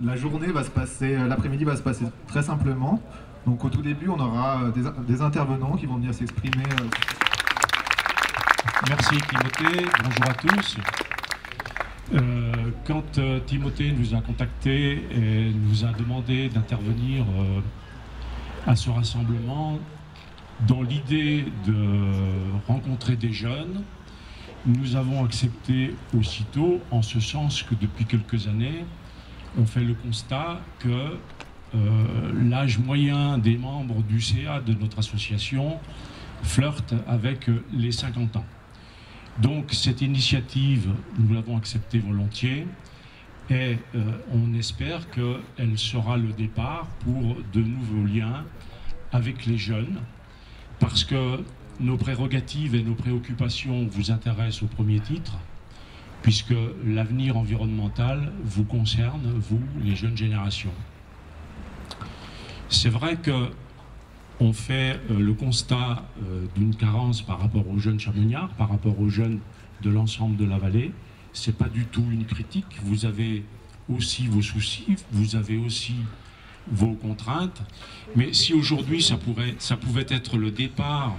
La journée va se passer, l'après-midi va se passer très simplement. Donc au tout début, on aura des intervenants qui vont venir s'exprimer. Merci Timothée, bonjour à tous. Quand Timothée nous a contactés et nous a demandé d'intervenir à ce rassemblement, dans l'idée de rencontrer des jeunes, nous avons accepté aussitôt, en ce sens que depuis quelques années, on fait le constat que l'âge moyen des membres du CA de notre association flirte avec les 50 ans. Donc cette initiative, nous l'avons acceptée volontiers et on espère qu'elle sera le départ pour de nouveaux liens avec les jeunes, parce que nos prérogatives et nos préoccupations vous intéressent au premier titre, puisque l'avenir environnemental vous concerne, vous, les jeunes générations. C'est vrai qu'on fait le constat d'une carence par rapport aux jeunes chamonniards, par rapport aux jeunes de l'ensemble de la vallée. Ce n'est pas du tout une critique. Vous avez aussi vos soucis, vous avez aussi vos contraintes. Mais si aujourd'hui ça pouvait être le départ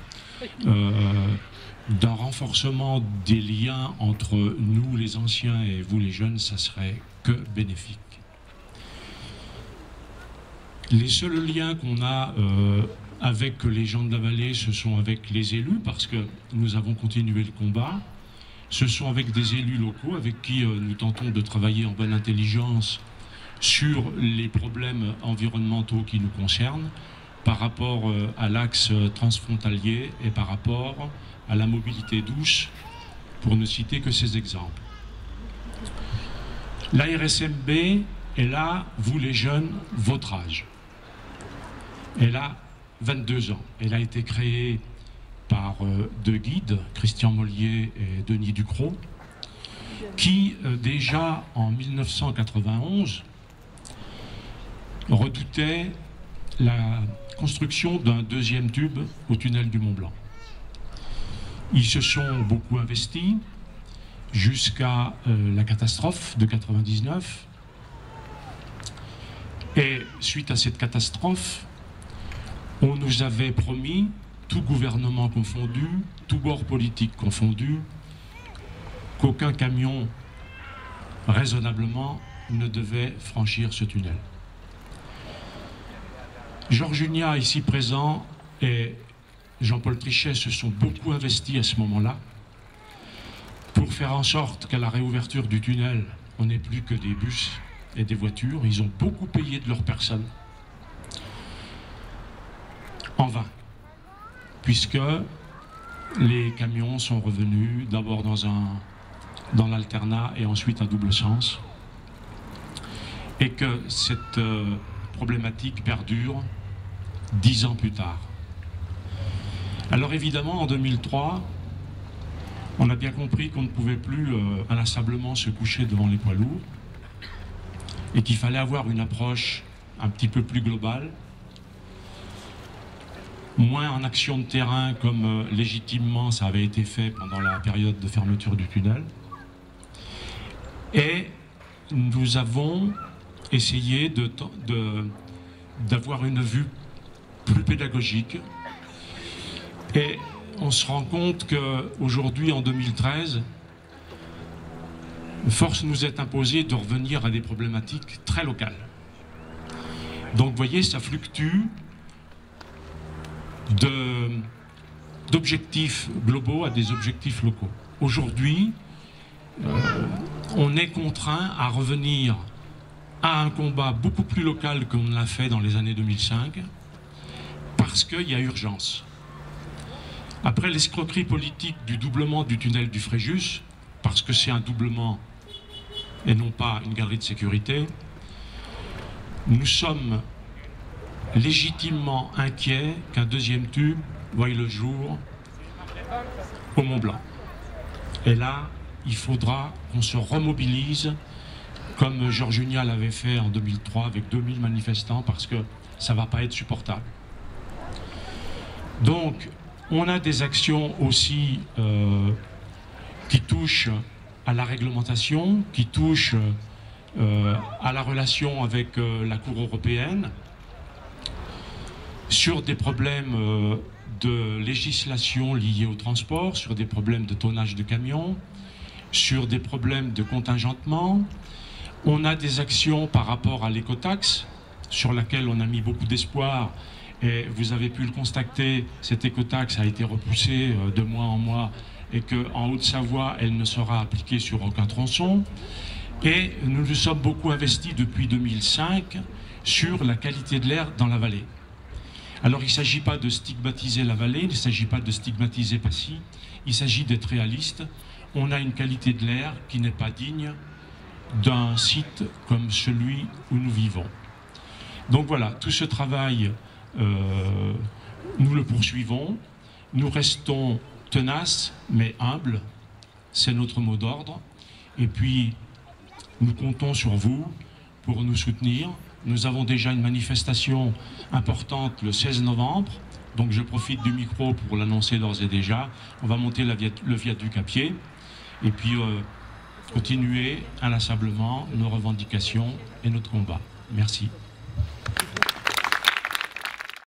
d'un renforcement des liens entre nous les anciens et vous les jeunes, ça serait que bénéfique. Les seuls liens qu'on a avec les gens de la vallée, ce sont avec les élus, parce que nous avons continué le combat. Ce sont avec des élus locaux avec qui nous tentons de travailler en bonne intelligence sur les problèmes environnementaux qui nous concernent, par rapport à l'axe transfrontalier et par rapport à la mobilité douce, pour ne citer que ces exemples. La RSMB est là, vous les jeunes, votre âge. Elle a 22 ans. Elle a été créée par deux guides, Christian Mollier et Denis Ducrot, qui déjà en 1991 redoutaient la construction d'un deuxième tube au tunnel du Mont Blanc. Ils se sont beaucoup investis jusqu'à la catastrophe de 99. Et suite à cette catastrophe, on nous avait promis, tout gouvernement confondu, tout bord politique confondu, qu'aucun camion raisonnablement ne devait franchir ce tunnel. Georges Juniat, ici présent, et Jean-Paul Trichet se sont beaucoup investis à ce moment-là pour faire en sorte qu'à la réouverture du tunnel, on n'ait plus que des bus et des voitures. Ils ont beaucoup payé de leur personne. En vain, puisque les camions sont revenus d'abord dans l'alternat et ensuite à double sens, et que cette problématique perdure 10 ans plus tard. Alors évidemment, en 2003, on a bien compris qu'on ne pouvait plus inlassablement se coucher devant les poids lourds et qu'il fallait avoir une approche un petit peu plus globale, moins en action de terrain comme légitimement ça avait été fait pendant la période de fermeture du tunnel. Et nous avons essayé d'avoir une vue plus pédagogique. Et on se rend compte qu'aujourd'hui, en 2013, force nous est imposée de revenir à des problématiques très locales. Donc vous voyez, ça fluctue d'objectifs globaux à des objectifs locaux. Aujourd'hui, on est contraint à revenir à un combat beaucoup plus local qu'on l'a fait dans les années 2005, parce qu'il y a urgence. Après l'escroquerie politique du doublement du tunnel du Fréjus, parce que c'est un doublement et non pas une galerie de sécurité, nous sommes légitimement inquiets qu'un deuxième tube voie le jour au Mont Blanc. Et là, il faudra qu'on se remobilise, comme Georges Juniat l'avait fait en 2003 avec 2000 manifestants, parce que ça ne va pas être supportable. Donc, on a des actions aussi qui touchent à la réglementation, qui touchent à la relation avec la Cour européenne, sur des problèmes de législation liés au transport, sur des problèmes de tonnage de camions, sur des problèmes de contingentement. On a des actions par rapport à l'écotaxe, sur laquelle on a mis beaucoup d'espoir, et vous avez pu le constater, cette écotaxe a été repoussée de mois en mois, et qu'en Haute-Savoie, elle ne sera appliquée sur aucun tronçon. Et nous nous sommes beaucoup investis depuis 2005 sur la qualité de l'air dans la vallée. Alors il ne s'agit pas de stigmatiser la vallée, il ne s'agit pas de stigmatiser Passy, il s'agit d'être réaliste. On a une qualité de l'air qui n'est pas digne d'un site comme celui où nous vivons. Donc voilà, tout ce travail, nous le poursuivons, nous restons tenaces mais humbles, c'est notre mot d'ordre, et puis nous comptons sur vous pour nous soutenir. Nous avons déjà une manifestation importante le 16 novembre, donc je profite du micro pour l'annoncer d'ores et déjà. On va monter le viaduc à pied et puis continuer inlassablement nos revendications et notre combat. Merci.